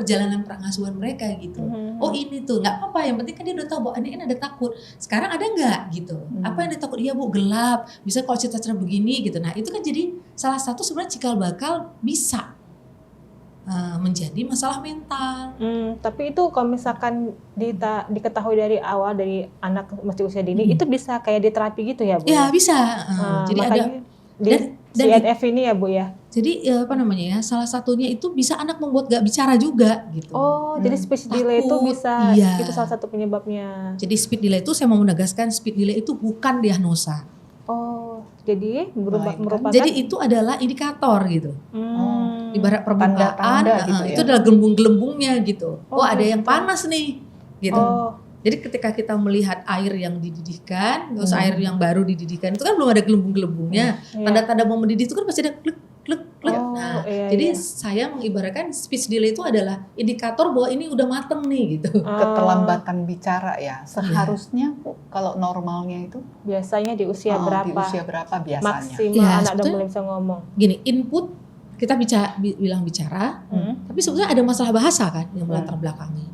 perjalanan pengasuhan mereka gitu. Oh ini tuh nggak apa-apa, yang penting kan dia udah tahu bahwa ini kan ada takut. Sekarang ada nggak gitu? Apa yang dia takut? Iya Bu, gelap. Bisa kalau cerita-cerita begini gitu. Nah itu kan jadi salah satu sebenarnya cikal bakal bisa menjadi masalah mental. Tapi itu kalau misalkan diketahui dari awal dari anak masih usia dini, itu bisa kayak diterapi gitu ya Bu? Ya bisa. Jadi ada dan CNF ini ya Bu ya. Jadi salah satunya itu bisa anak membuat gak bicara juga gitu. Oh, jadi speech delay itu bisa, itu salah satu penyebabnya. Jadi speech delay itu saya mau menegaskan speech delay itu bukan diagnosa. Oh, jadi merupakan. Jadi itu adalah indikator gitu. Ibarat permukaan, gitu itu adalah gelembung-gelembungnya gitu. Ada yang panas nih, gitu. Jadi ketika kita melihat air yang dididihkan, terus air yang baru dididihkan, itu kan belum ada gelembung-gelembungnya. Tanda-tanda mau mendidih itu kan pasti ada klik. Jadi saya mengibaratkan speech delay itu adalah indikator bahwa ini udah mateng nih gitu. Keterlambatan bicara ya. Seharusnya kalau normalnya itu biasanya di usia berapa? Di usia berapa biasanya? Maksimal anak udah mulai bisa ngomong. Gini, input kita bilang bicara, tapi sebetulnya ada masalah bahasa kan yang melatar belakangi.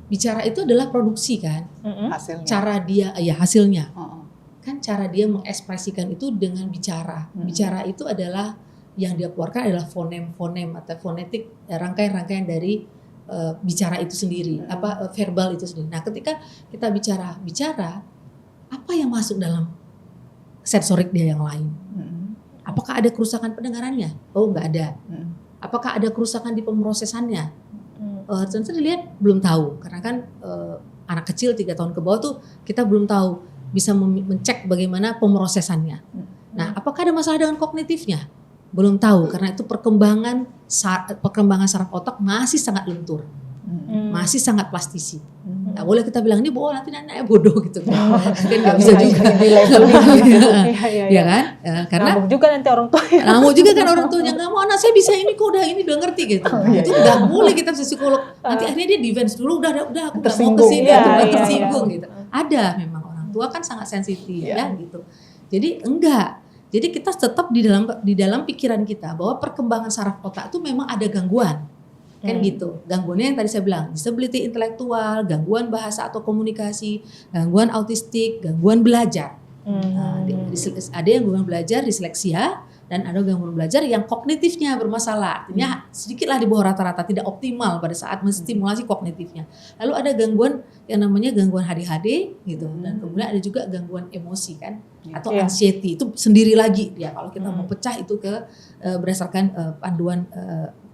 Bicara itu adalah produksi kan, hasilnya. Cara dia, hasilnya. Kan cara dia mengekspresikan itu dengan bicara. Bicara itu adalah yang dia keluarkan adalah fonem-fonem atau fonetik, rangkaian-rangkaian dari bicara itu sendiri, verbal itu sendiri. Nah, ketika kita bicara, apa yang masuk dalam sensorik dia yang lain? Apakah ada kerusakan pendengarannya? Oh, nggak ada. Apakah ada kerusakan di pemrosesannya? Tentu dilihat belum tahu, karena kan anak kecil 3 tahun ke bawah tuh kita belum tahu bisa mencek bagaimana pemrosesannya. Nah, apakah ada masalah dengan kognitifnya? Belum tahu, karena itu perkembangan saraf otak masih sangat lentur, masih sangat plastisi. Nggak boleh kita bilang ini nanti anaknya bodoh gitu. Mungkin nggak bisa juga. Ya kan? Karena ngamuk juga nanti orang tua. Ngamuk juga kan orang tuanya, nggak mau anak saya bisa ini kok udah ngerti gitu. Itu nggak boleh kita psikolog. Nanti akhirnya dia defense dulu, udah aku nggak mau kesini, aku tersinggung gitu. Ada memang orang tua kan sangat sensitif ya gitu. Jadi enggak. Jadi kita tetap di dalam pikiran kita bahwa perkembangan saraf otak itu memang ada gangguan. Kan gitu. Gangguannya yang tadi saya bilang, disability intelektual, gangguan bahasa atau komunikasi, gangguan autistik, gangguan belajar. Ada yang gangguan belajar disleksia, dan ada gangguan belajar yang kognitifnya bermasalah. Artinya sedikitlah di bawah rata-rata, tidak optimal pada saat menstimulasi kognitifnya. Lalu ada gangguan yang namanya gangguan ADHD gitu, dan kemudian ada juga gangguan emosi kan, atau anxiety. Itu sendiri lagi ya, kalau kita mau pecah itu berdasarkan panduan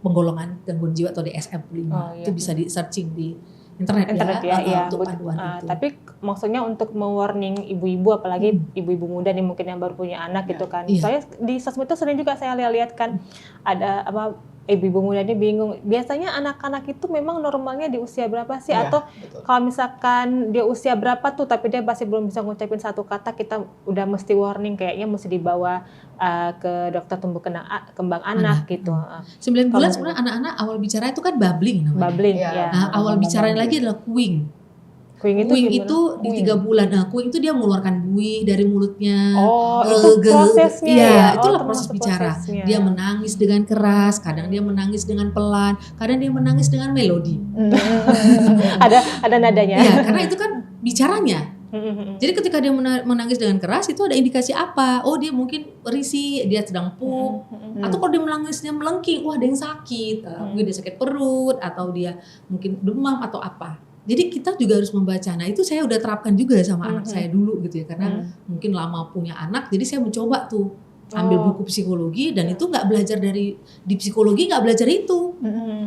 penggolongan gangguan jiwa atau DSM-5. Itu bisa di searching di internet ya, untuk panduan itu. Tapi maksudnya untuk mewarning ibu-ibu, apalagi ibu-ibu muda nih mungkin yang baru punya anak gitu kan. Saya di sosmed itu sering juga saya lihat kan ada ibu-ibu muda ini bingung. Biasanya anak-anak itu memang normalnya di usia berapa sih? Atau kalau misalkan dia usia berapa tuh tapi dia masih belum bisa ngucapin satu kata, kita udah mesti warning, kayaknya mesti dibawa ke dokter tumbuh kembang anak gitu. 9 bulan sebenarnya anak-anak awal bicara itu kan babbling namanya. Babbling ya. Nah, awal bicaranya lagi adalah cooing. Cooing itu di 3 bulan. Nah, cooing itu dia mengeluarkan buih dari mulutnya. Itu prosesnya ya. Itulah proses bicara. Prosesnya. Dia menangis dengan keras, kadang dia menangis dengan pelan, kadang dia menangis dengan melodi. ada nadanya. Iya, karena itu kan bicaranya. Jadi ketika dia menangis dengan keras itu ada indikasi apa? Oh, dia mungkin risih, dia sedang pup. Atau kalau dia menangisnya melengking, ada yang sakit. Mungkin dia sakit perut, atau dia mungkin demam atau apa. Jadi kita juga harus membaca. Nah, itu saya udah terapkan juga sama anak saya dulu gitu ya, karena mungkin lama punya anak, jadi saya mencoba tuh ambil buku psikologi, dan itu nggak belajar di psikologi, nggak belajar itu.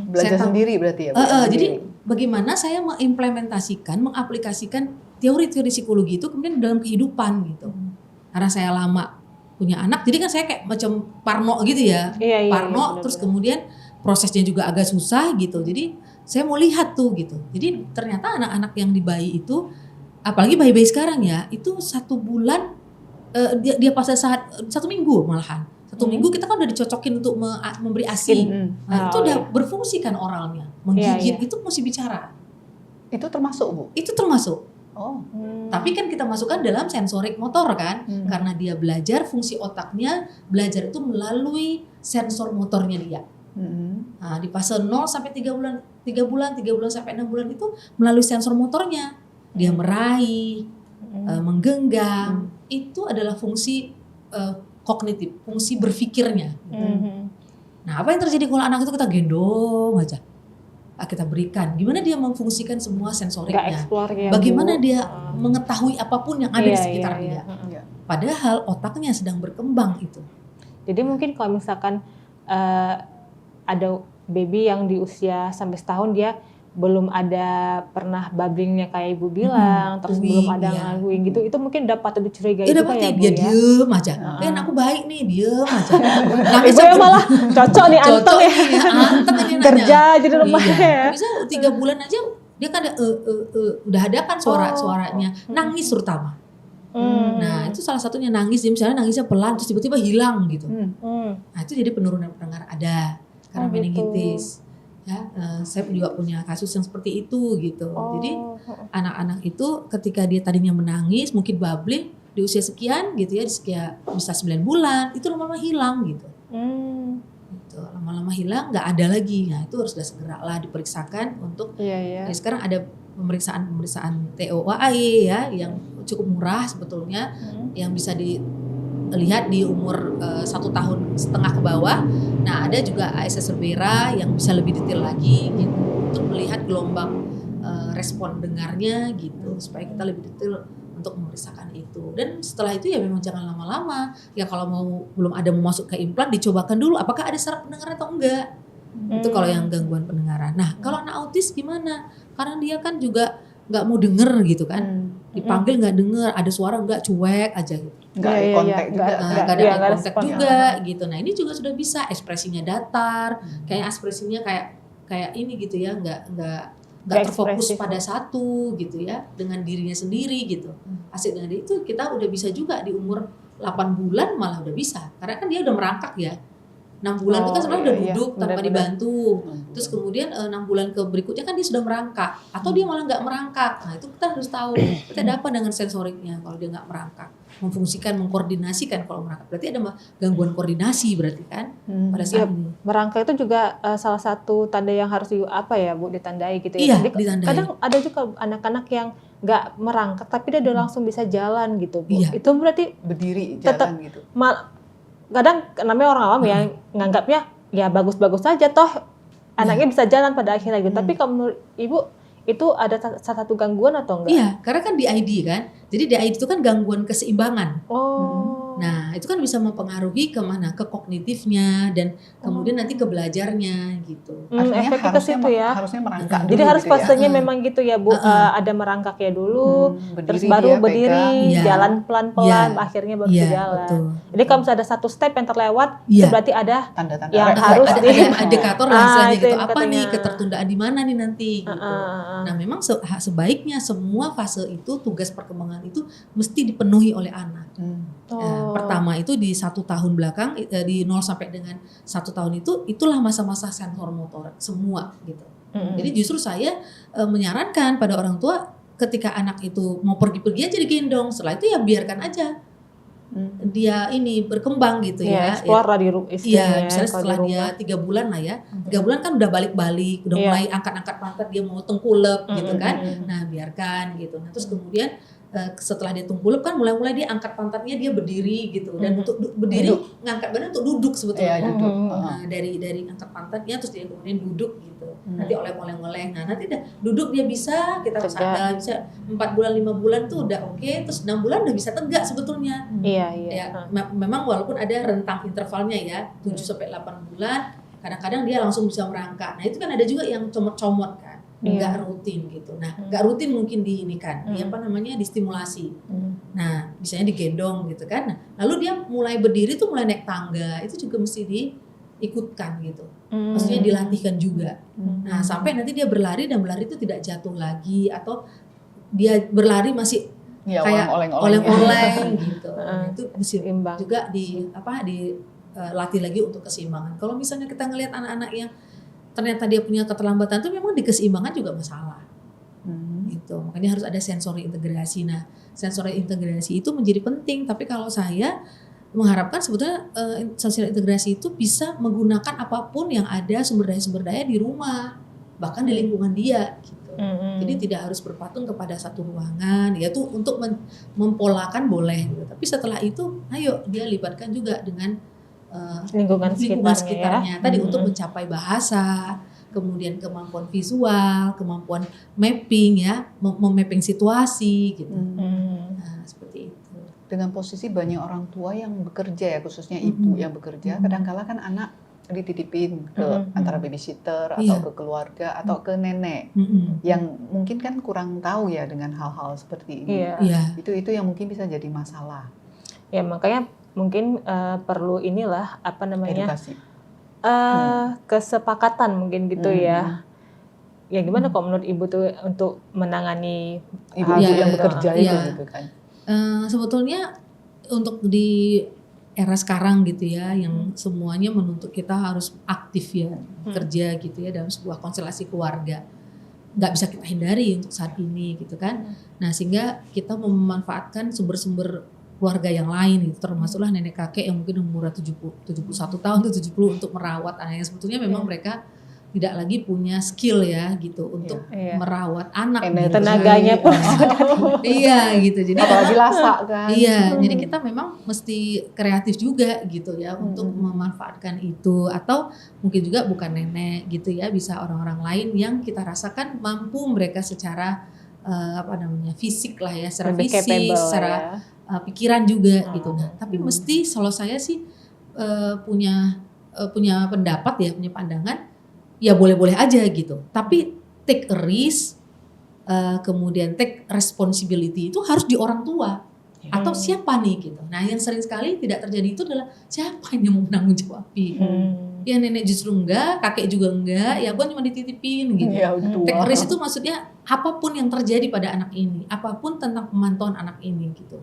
Belajar sendiri berarti ya. Jadi bagaimana saya mengimplementasikan, mengaplikasikan teori-teori psikologi itu kemudian dalam kehidupan gitu. Karena saya lama punya anak, jadi kan saya kayak macam parno gitu ya. Parno, terus kemudian prosesnya juga agak susah gitu. Jadi saya mau lihat tuh gitu. Jadi ternyata anak-anak yang di bayi itu, apalagi bayi-bayi sekarang ya, itu 1 bulan dia pada saat 1 minggu malahan. 1 minggu kita kan udah dicocokin untuk memberi ASI. Nah, itu udah berfungsi kan oralnya, menggigit itu mesti bicara. Itu termasuk Bu? Itu termasuk. Tapi kan kita masukkan dalam sensorik motor kan, karena dia belajar, fungsi otaknya belajar itu melalui sensor motornya dia. Nah, di fase 0 sampai 3 bulan, 3 bulan sampai 6 bulan itu melalui sensor motornya. Dia meraih, menggenggam, itu adalah fungsi kognitif, fungsi berpikirnya. Nah, apa yang terjadi kalau anak itu kita gendong aja? Kita berikan, gimana dia memfungsikan semua sensoriknya, bagaimana dia mengetahui apapun yang ada di sekitar dia. Padahal otaknya sedang berkembang itu. Jadi mungkin kalau misalkan ada baby yang di usia sampai setahun dia belum ada pernah babblingnya kayak ibu bilang, terus belum ada ngangguin gitu, itu mungkin dapat dicurigai juga dapat ya Bu dia ya? diem aja, kan aku baik nih, diem aja. Ibu ya malah cocok nih anteng ya, anteng ini kerja jadi rumah ya. Bisa 3 bulan aja dia kan udah ada kan suaranya, nangis terutama. Nah itu salah satunya nangis, misalnya nangisnya pelan terus tiba-tiba hilang gitu. Nah itu jadi penurunan pendengaran ada karena meningitis. Ya, saya juga punya kasus yang seperti itu gitu. Jadi anak-anak itu ketika dia tadinya menangis, mungkin babbling di usia sekian gitu ya, bisa 9 bulan, itu lama-lama hilang gitu. Gitu. Lama-lama hilang, nggak ada lagi. Nah itu harus segera lah diperiksakan untuk. Ya, sekarang ada pemeriksaan TOAE ya, yang cukup murah sebetulnya, yang bisa dilihat di umur 1,5 tahun ke bawah. Nah ada juga ASS Cerbera yang bisa lebih detail lagi gitu, untuk melihat gelombang respon dengarnya gitu, supaya kita lebih detail untuk memeriksakan itu. Dan setelah itu ya memang jangan lama-lama. Ya kalau belum ada mau masuk ke implan, dicobakan dulu apakah ada saraf pendengaran atau enggak. Itu kalau yang gangguan pendengaran. Nah kalau anak autis gimana? Karena dia kan juga nggak mau denger gitu kan, dipanggil nggak denger, ada suara nggak, cuek aja gitu. Nggak ada kontak juga gitu. Nah ini juga sudah bisa ekspresinya datar, kayak ekspresinya kayak ini gitu ya, nggak terfokus pada satu gitu ya, dengan dirinya sendiri gitu. Asik dengan itu kita udah bisa juga di umur 8 bulan malah udah bisa, karena kan dia udah merangkak ya. 6 bulan itu kan sebenarnya udah duduk tanpa dibantu. Terus kemudian 6 bulan ke berikutnya kan dia sudah merangkak, atau dia malah nggak merangkak. Nah itu kita harus tahu, kita ada apa dengan sensoriknya kalau dia nggak merangkak, memfungsikan, mengkoordinasikan. Kalau merangkak berarti ada gangguan koordinasi berarti kan pada saat ini. Merangkak itu juga salah satu tanda yang harus ditandai gitu ya. Iya, jadi ditandai. Kadang ada juga anak-anak yang nggak merangkak tapi dia udah langsung bisa jalan gitu Bu. Iya. Itu berarti berdiri tetap jalan gitu. Kadang namanya orang awam ya nganggapnya ya bagus-bagus saja toh anaknya bisa jalan pada akhirnya gitu. Tapi kalau menurut Ibu itu ada salah satu gangguan atau enggak? Iya, karena kan DID kan. Jadi DID itu kan gangguan keseimbangan. Nah, itu kan bisa mempengaruhi kemana? Ke kognitifnya dan kemudian nanti ke belajarnya gitu. Artinya harusnya merangkak dulu. Jadi harus gitu fasenya memang gitu ya Bu, ada merangkaknya dulu, terus baru berdiri, jalan pelan-pelan, akhirnya baru jalan. Betul. Jadi kalau misalnya ada satu step yang terlewat, itu berarti ada tanda-tanda yang harus ada indikator lah istilahnya gitu. Apa katanya. nih ketertundaan di mana nih nanti gitu. Nah, memang sebaiknya semua fase itu, tugas perkembangan itu mesti dipenuhi oleh anak. Pertama itu di 1 tahun belakang, di 0 sampai dengan 1 tahun itulah masa-masa sensor motor semua gitu. Jadi justru saya menyarankan pada orang tua ketika anak itu mau pergi-pergi aja digendong, setelah itu ya biarkan aja dia ini berkembang gitu ya. Explore lah di rumah. Iya, misalnya setelah dia 3 bulan lah ya, 3 bulan kan udah balik-balik, udah mulai angkat-angkat pantat, dia mau tengkulep gitu kan. Nah biarkan gitu. Nah terus kemudian setelah dia tengkulep kan mulai-mulai dia angkat pantatnya, dia berdiri gitu, dan untuk berdiri ngangkat badan untuk duduk sebetulnya. Nah, dari angkat pantatnya terus dia kemudian duduk gitu. Nanti oleh-oleh. Nah nanti duduk dia bisa, kita sadar bisa 4 bulan 5 bulan tuh udah oke, terus 6 bulan udah bisa tegak sebetulnya. Ya, memang walaupun ada rentang intervalnya ya, 7 sampai 8 bulan, kadang-kadang dia langsung bisa merangkak. Nah itu kan ada juga yang comot-comot kan. Nggak rutin gitu. Nah, nggak rutin mungkin distimulasi. Nah, misalnya digendong gitu kan. Nah, lalu dia mulai berdiri tuh mulai naik tangga, itu juga mesti diikutkan gitu. Maksudnya dilatihkan juga. Nah, sampai nanti dia berlari dan berlari itu tidak jatuh lagi, atau dia berlari masih kayak oleng-oleng gitu. Itu mesti juga dilatih lagi untuk keseimbangan. Kalau misalnya kita ngelihat anak-anak yang ternyata dia punya keterlambatan itu memang di keseimbangan juga masalah. Gitu. Makanya harus ada sensori integrasi. Nah, sensori integrasi itu menjadi penting, tapi kalau saya mengharapkan sebetulnya sosial integrasi itu bisa menggunakan apapun yang ada sumber daya di rumah, bahkan di lingkungan dia gitu. Jadi tidak harus berpatung kepada satu ruangan, ya tuh untuk mempolakan boleh gitu. Tapi setelah itu ayo dia libatkan juga dengan lingkungan sekitarnya tadi untuk mencapai bahasa, kemudian kemampuan visual, kemampuan mapping ya, memapping situasi gitu. Nah, seperti itu. Dengan posisi banyak orang tua yang bekerja ya, khususnya ibu yang bekerja, kadang-kala kan anak dititipin ke antara babysitter atau ke keluarga atau ke nenek yang mungkin kan kurang tahu ya dengan hal-hal seperti ini. Itu yang mungkin bisa jadi masalah. Ya makanya mungkin perlu inilah apa namanya edukasi, kesepakatan mungkin gitu ya. Ya gimana kok menurut ibu tuh untuk menangani ibu yang bekerja itu gitu kan? Sebetulnya untuk di era sekarang gitu ya, yang semuanya menuntut kita harus aktif ya, kerja gitu ya dalam sebuah konstelasi keluarga. Nggak bisa kita hindari untuk saat ini gitu kan. Nah sehingga kita memanfaatkan sumber-sumber keluarga yang lain gitu, termasuklah nenek kakek yang mungkin umurnya 71 tahun atau 70 untuk merawat anaknya. Sebetulnya memang mereka tidak lagi punya skill ya gitu untuk merawat anak. Tenaganya pun. Iya gitu. Jadi apalagi lasak kan. Iya, jadi kita memang mesti kreatif juga gitu ya untuk memanfaatkan itu, atau mungkin juga bukan nenek gitu ya, bisa orang-orang lain yang kita rasakan mampu mereka secara fisik lah ya, secara lebih fisik, capable, secara pikiran juga gitu. Nah, tapi mesti kalau saya sih punya pendapat ya, punya pandangan. Ya boleh-boleh aja gitu, tapi take a risk, kemudian take responsibility itu harus di orang tua atau siapa nih gitu. Nah yang sering sekali tidak terjadi itu adalah siapa yang mau menanggung jawab. Ya nenek justru enggak, kakek juga enggak, ya gue cuma dititipin gitu. Take a risk itu maksudnya apapun yang terjadi pada anak ini, apapun tentang pemantauan anak ini gitu.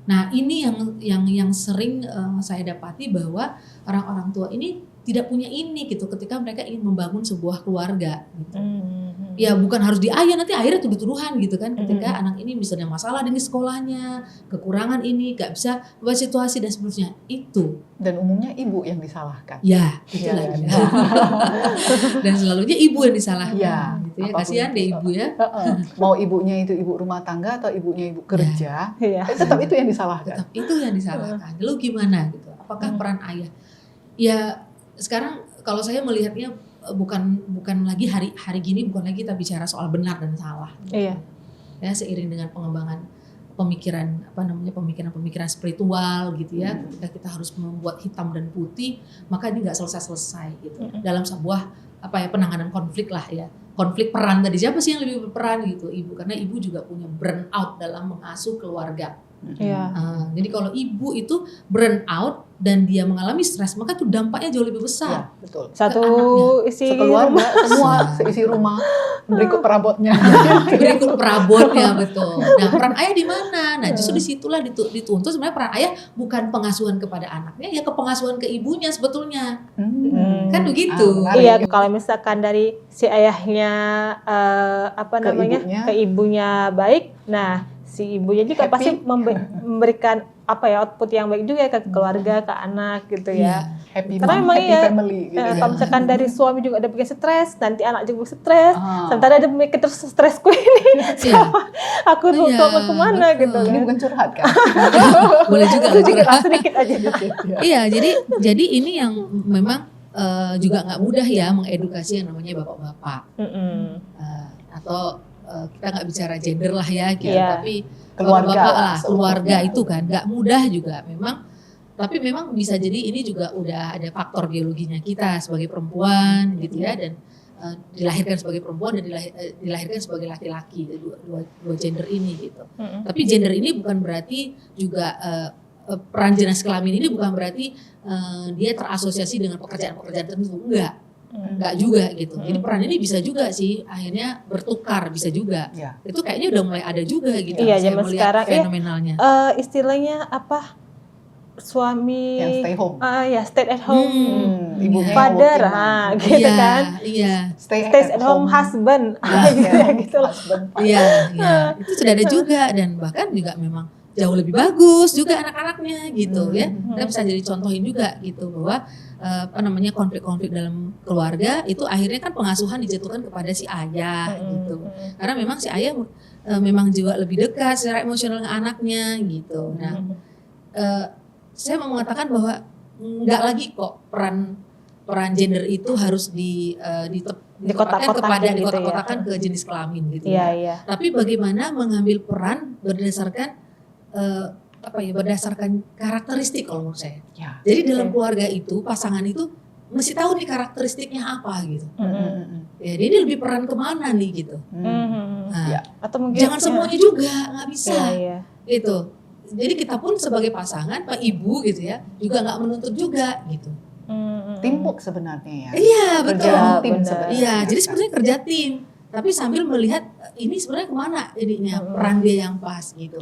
Nah ini yang sering saya dapati bahwa orang-orang tua ini tidak punya ini gitu ketika mereka ingin membangun sebuah keluarga gitu. Ya bukan harus diayah, nanti akhirnya tuduh-tuduhan gitu kan ketika anak ini misalnya masalah di sekolahnya, kekurangan ini, gak bisa buat situasi dan seterusnya itu. Dan umumnya ibu yang disalahkan. Ya, itu lagi. Dan selalunya ibu yang disalahkan gitu ya. Kasihan deh ibu ya. Mau ibunya itu ibu rumah tangga atau ibunya ibu kerja, tetap itu yang disalahkan. Tetap itu yang disalahkan. Lalu gimana gitu? Apakah peran ayah? Ya sekarang kalau saya melihatnya bukan lagi hari gini, bukan lagi kita bicara soal benar dan salah. Iya. Ya seiring dengan pengembangan pemikiran spiritual gitu ya. Ketika kita harus membuat hitam dan putih, maka ini nggak selesai gitu. Dalam sebuah penanganan konflik lah ya. Konflik peran tadi, siapa sih yang lebih berperan gitu? Ibu, karena ibu juga punya burn out dalam mengasuh keluarga. Jadi kalau ibu itu burn out dan dia mengalami stres, maka itu dampaknya jauh lebih besar. Betul. Satu isi sekeluarga, semua seisi rumah, berikut perabotnya. Berikut perabotnya, betul. Nah peran ayah di mana? Nah justru disitulah dituntut sebenarnya peran ayah bukan pengasuhan kepada anaknya, ya pengasuhan ke ibunya sebetulnya. Kan begitu. Iya, kalau misalkan dari si ayahnya ke ibunya baik, nah si ibunya juga pasti memberikan output yang baik juga ke keluarga, ke anak gitu ya. Happy karena mom, memang happy family gitu. Kalau misalkan dari suami juga ada bikin stres, nanti anak juga stres, sementara ada mikir terus stresku ini, aku kemana gitu. Ini bukan curhat kan? Boleh juga sedikit aja. Iya, jadi ini yang memang juga nggak mudah ya mengedukasi yang namanya bapak-bapak. Atau kita nggak bicara gender lah ya gitu, tapi keluarga itu kan nggak mudah juga memang. Tapi memang bisa jadi ini juga udah ada faktor biologinya kita sebagai perempuan gitu ya, dan dilahirkan sebagai perempuan dan dilahirkan sebagai laki-laki, dua gender ini gitu. Tapi gender ini bukan berarti juga peran jenis kelamin ini bukan berarti dia terasosiasi dengan pekerjaan-pekerjaan tertentu, enggak juga gitu. Jadi peran ini bisa juga sih akhirnya bertukar, bisa juga. Itu kayaknya udah mulai ada juga gitu. Iya, zaman sekarang fenomenalnya. Istilahnya apa? Suami yang stay home. Stay at home. Ibunya father, gitu kan. Iya. Stay at home husband. Gitu lah. Iya, itu sudah ada juga, dan bahkan juga memang jauh lebih bagus juga anak-anaknya gitu ya. Kita bisa jadi contohin juga gitu bahwa konflik-konflik dalam keluarga itu akhirnya kan pengasuhan dijatuhkan kepada si ayah gitu. Karena memang si ayah memang juga lebih dekat secara emosional dengan anaknya gitu. Nah, saya mau mengatakan bahwa nggak lagi kok peran gender itu harus dikotak-kotakan ke jenis kelamin gitu ya. Tapi bagaimana mengambil peran berdasarkan berdasarkan karakteristik kalau menurut saya. Jadi dalam keluarga itu pasangan itu mesti tahu nih karakteristiknya apa gitu. Ya, dia lebih peran kemana nih gitu. Nah, atau mungkin jangan semuanya juga nggak bisa gitu. Jadi kita pun sebagai pasangan, Pak Ibu gitu ya, juga nggak menuntut juga gitu. Teamwork sebenarnya ya. Iya betul. Tim sebenarnya. Iya, jadi sebenarnya kerja tim. Tapi sambil melihat ini sebenarnya kemana ininya peran dia yang pas gitu,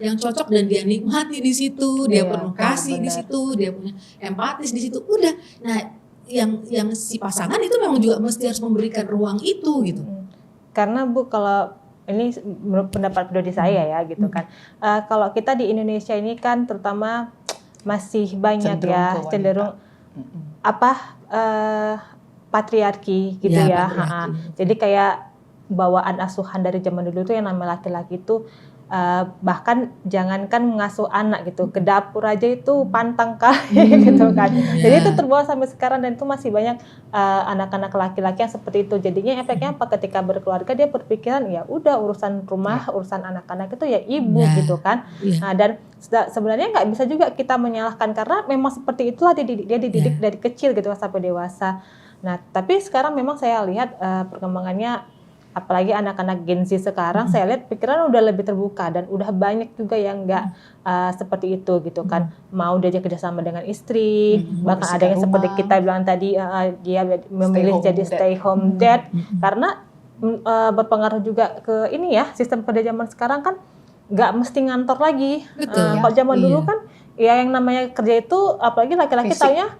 yang cocok dan dia nikmati di situ, dia penuh kasih di situ, dia punya empatis di situ. Udah, nah yang si pasangan itu memang juga mesti harus memberikan ruang itu gitu. Karena Bu, kalau ini menurut pendapat pribadi saya ya gitu kan, kalau kita di Indonesia ini kan terutama masih banyak cenderung patriarki gitu ya. Jadi kayak bawaan asuhan dari zaman dulu tuh yang namanya laki-laki itu bahkan jangankan mengasuh anak gitu, ke dapur aja itu pantang kali gitu kan. Jadi itu terbawa sampai sekarang dan itu masih banyak anak-anak laki-laki yang seperti itu. Jadinya efeknya apa, ketika berkeluarga dia berpikiran ya udah urusan rumah, urusan anak-anak itu ya ibu gitu kan. Nah, dan sebenarnya nggak bisa juga kita menyalahkan karena memang seperti itulah dia dididik dari kecil gitu sampai dewasa. Nah, tapi sekarang memang saya lihat perkembangannya, apalagi anak-anak Gen Z sekarang, saya lihat pikiran udah lebih terbuka dan udah banyak juga yang nggak seperti itu gitu kan. Mau diajak kerjasama dengan istri, bahkan ada yang seperti kita bilang tadi, dia memilih jadi stay home dad karena berpengaruh juga ke ini ya, sistem kerja zaman sekarang kan nggak mesti ngantor lagi. Kalau zaman dulu kan ya yang namanya kerja itu apalagi laki-laki taunya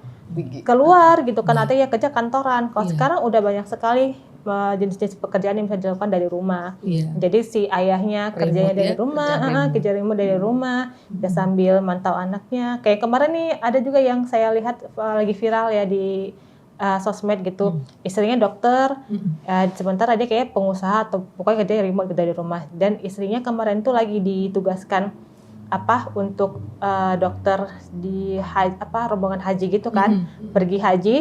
keluar gitu kan, atau ya kerja kantoran. Kalau sekarang udah banyak sekali jenis-jenis pekerjaan yang bisa dilakukan dari rumah. Jadi si ayahnya kerjanya dari rumah, kerja remote dari rumah, dia sambil mantau anaknya. Kayak kemarin nih ada juga yang saya lihat lagi viral ya di sosmed gitu, istrinya dokter, sementara dia kayak pengusaha atau pokoknya kerja remote dari rumah, dan istrinya kemarin tuh lagi ditugaskan untuk dokter di rombongan haji gitu kan, pergi haji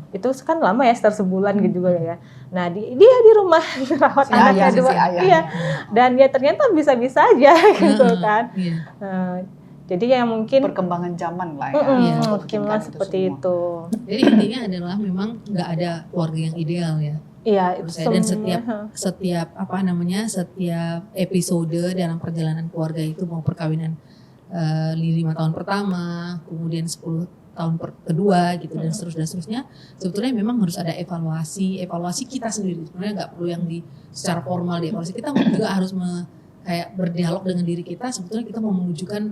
itu kan lama ya, sekitar sebulan gitu juga ya. Nah dia di rumah merawat anaknya dua, dan ya ternyata bisa-bisa aja gitu kan. Jadi ya mungkin perkembangan zaman lah ya. Mungkin seperti itu. Jadi intinya adalah memang nggak ada keluarga yang ideal ya. Iya, dan setiap episode dalam perjalanan keluarga itu, mau perkawinan 5 tahun pertama, kemudian 10 tahun kedua gitu dan seterusnya, sebetulnya memang harus ada evaluasi kita sendiri. Sebenarnya nggak perlu yang secara formal dievaluasi, kita juga harus kayak berdialog dengan diri kita, sebetulnya kita mau menunjukkan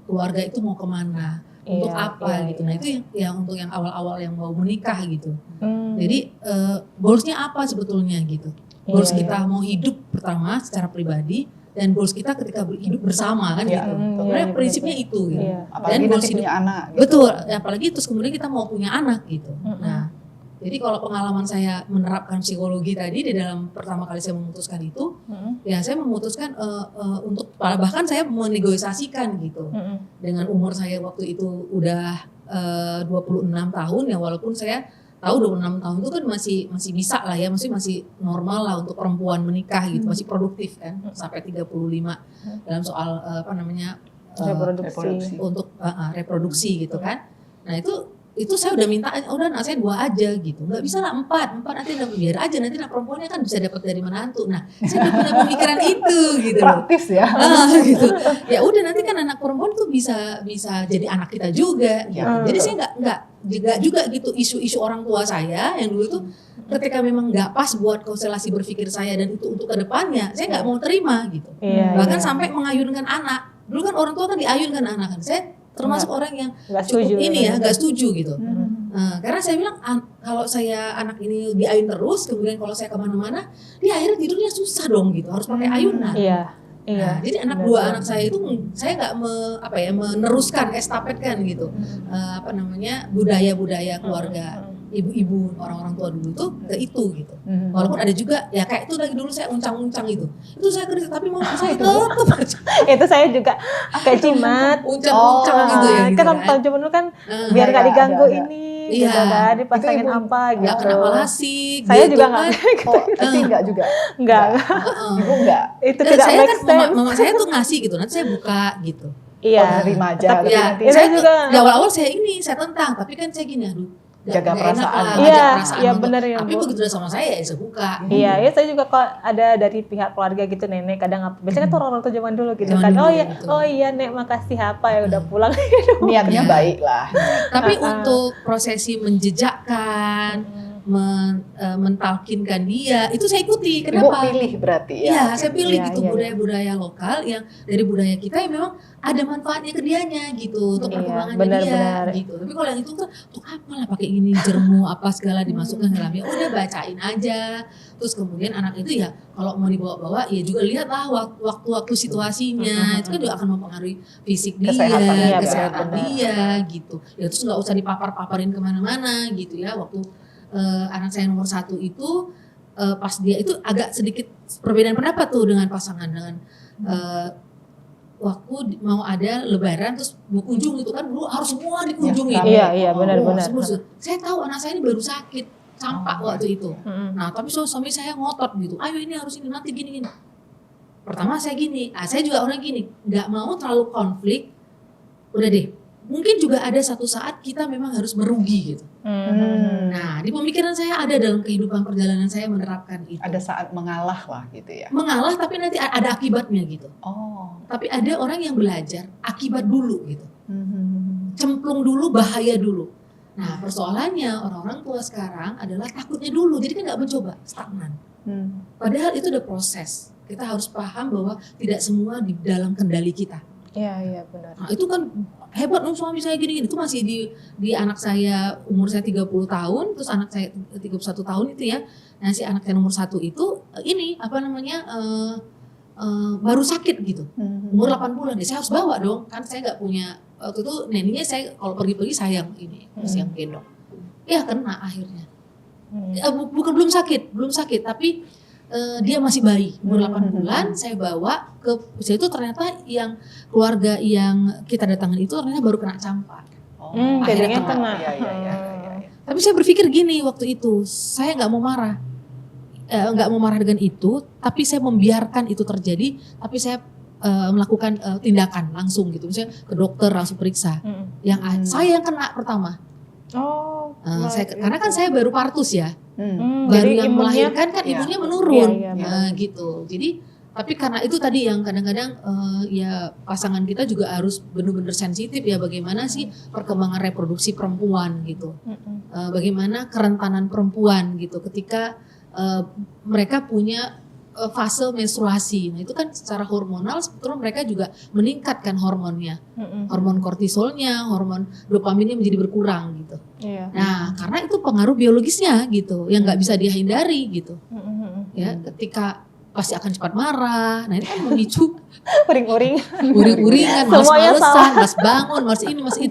keluarga itu mau kemana, untuk apa gitu. Nah itu yang untuk yang awal-awal yang mau menikah gitu. Jadi goalsnya apa sebetulnya gitu. Goals kita mau hidup pertama secara pribadi, dan goals kita ketika hidup bersama kan gitu. Sebenarnya prinsipnya itu gitu. Apalagi dan goals punya anak. Gitu. Betul, apalagi terus kemudian kita mau punya anak gitu. Nah, jadi kalau pengalaman saya menerapkan psikologi tadi di dalam pertama kali saya memutuskan itu, ya saya memutuskan untuk bahkan saya menegosiasikan gitu. Dengan umur saya waktu itu udah 26 tahun ya, walaupun saya tahu 26 tahun itu kan masih bisa lah ya, masih normal lah untuk perempuan menikah gitu, masih produktif kan sampai 35 dalam soal reproduksi untuk reproduksi gitu kan. Nah itu saya udah minta, udah anak saya 2 aja gitu, nggak bisa lah 4 nanti biar aja, nanti anak perempuannya kan bisa dapat dari menantu. Nah saya udah punya pemikiran itu gitu, praktis ya. Gitu. Ya udah nanti kan anak perempuan tuh bisa jadi anak kita juga gitu. Jadi saya nggak juga gitu isu-isu orang tua saya yang dulu itu ketika memang nggak pas buat konstelasi berpikir saya dan itu untuk kedepannya, saya nggak mau terima gitu. Bahkan sampai mengayunkan anak. Dulu kan orang tua kan diayunkan anak kan, saya termasuk orang yang cukup nggak setuju gitu. Karena saya bilang kalau saya anak ini diayun terus, kemudian kalau saya kemana-mana, dia akhirnya tidurnya susah dong gitu, harus pakai ayunan. Nah, jadi dua anak saya itu saya nggak meneruskan, estafetkan gitu, budaya-budaya keluarga ibu-ibu, orang-orang tua dulu tuh ke itu gitu. Walaupun ada juga ya kayak itu lagi dulu saya uncang-uncang itu saya kerja tapi mau saya tetap aja. Itu saya juga kayak jimat, uncang-uncang gitu ya. Kan tahun zaman dulu kan biar nggak diganggu ini. Iya, gitu kan, dipasangin apa gitu. Nggak kenapa lasik. Saya gitu juga kan. Tapi enggak juga. Enggak. Ibu enggak. Itu tidak saya make kan sense. mama saya tuh ngasih gitu, nanti saya buka gitu. Iya. Nerima aja. Tapi Ya, nanti saya juga. di awal-awal saya tentang, tapi kan saya gini, aduh. Jaga perasaan. Iya, benar ya. Tapi begitu udah sama saya ya saya buka. Iya, ya saya juga kok ada dari pihak keluarga gitu nenek kadang biasanya tuh orang tua zaman dulu gitu kan. Dulu, Oh iya nek makasih apa ya udah pulang. Niatnya baik lah. Tapi untuk prosesi menjejakkan, mentalkinkan dia, itu saya ikuti. Kenapa? Ibu pilih berarti ya? Iya, saya pilih Iya, gitu iya, budaya-budaya lokal yang dari budaya kita yang memang ada manfaatnya ke dianya gitu, untuk perkembangan dia gitu. Tapi kalau yang itu tuh apa lah pakai gini jermu apa segala dimasukkan ke dalamnya, udah bacain aja. Terus kemudian anak itu ya kalau mau dibawa-bawa ya juga lihatlah waktu-waktu situasinya, itu kan juga akan mempengaruhi fisik dia, kesehatan dia gitu. Ya terus nggak usah dipapar-paparin kemana-mana gitu ya. Waktu anak saya nomor 1 itu pas dia itu agak sedikit perbedaan pendapat tuh dengan pasangan, dengan waktu mau ada lebaran terus berkunjung itu kan dulu harus semua dikunjungi. Iya benar-benar. Saya tahu anak saya ini baru sakit campak waktu itu. Nah tapi suami saya ngotot gitu, ayo ini harus ini nanti gini. Pertama saya gini, saya juga orang gini, nggak mau terlalu konflik. Udah deh, mungkin juga ada satu saat kita memang harus merugi gitu. Nah di pemikiran saya ada dalam kehidupan perjalanan saya menerapkan itu. Ada saat mengalah lah gitu ya. Mengalah tapi nanti ada akibatnya gitu. Tapi ada orang yang belajar akibat dulu gitu. Cemplung dulu, bahaya dulu. Nah persoalannya orang-orang tua sekarang adalah takutnya dulu, jadi kan nggak mencoba, stagnan. Padahal itu udah proses. Kita harus paham bahwa tidak semua di dalam kendali kita. Iya benar. Nah, itu kan hebat dong suami saya gini. Itu masih di anak saya umur saya 30 tahun, terus anak saya 31 tahun itu ya. Nah, si anak saya nomor 1 itu ini baru sakit gitu. Umur 8 bulan. Saya harus bawa dong. Kan saya enggak punya waktu itu neneknya saya kalau pergi-pergi sayang ini, masih yang gendong. Ya kena akhirnya. Bukan belum sakit, tapi dia masih bayi, umur 8 bulan, saya bawa ke itu ternyata yang keluarga yang kita datangin itu ternyata baru kena campak. Jadinya kena. Iya. Tapi saya berpikir gini waktu itu, saya nggak mau marah dengan itu, tapi saya membiarkan itu terjadi, tapi saya melakukan tindakan langsung gitu, misalnya ke dokter langsung periksa. Yang saya yang kena pertama. Karena kan saya baru partus ya. Baru yang melahirkan kan ibunya menurun. Gitu. Jadi tapi karena itu tadi yang kadang-kadang ya pasangan kita juga harus benar-benar sensitif ya, bagaimana sih perkembangan reproduksi perempuan gitu. Bagaimana kerentanan perempuan gitu ketika mereka punya fase menstruasi. Nah itu kan secara hormonal sebetulnya mereka juga meningkatkan hormonnya. Hormon kortisolnya, hormon dopaminnya menjadi berkurang gitu. Nah karena itu pengaruh biologisnya gitu yang nggak bisa dihindari gitu. Ya ketika pasti akan cepat marah. Nah ini kan memicu uring-uringan, males-malesan, mas bangun, mas ini, mas itu,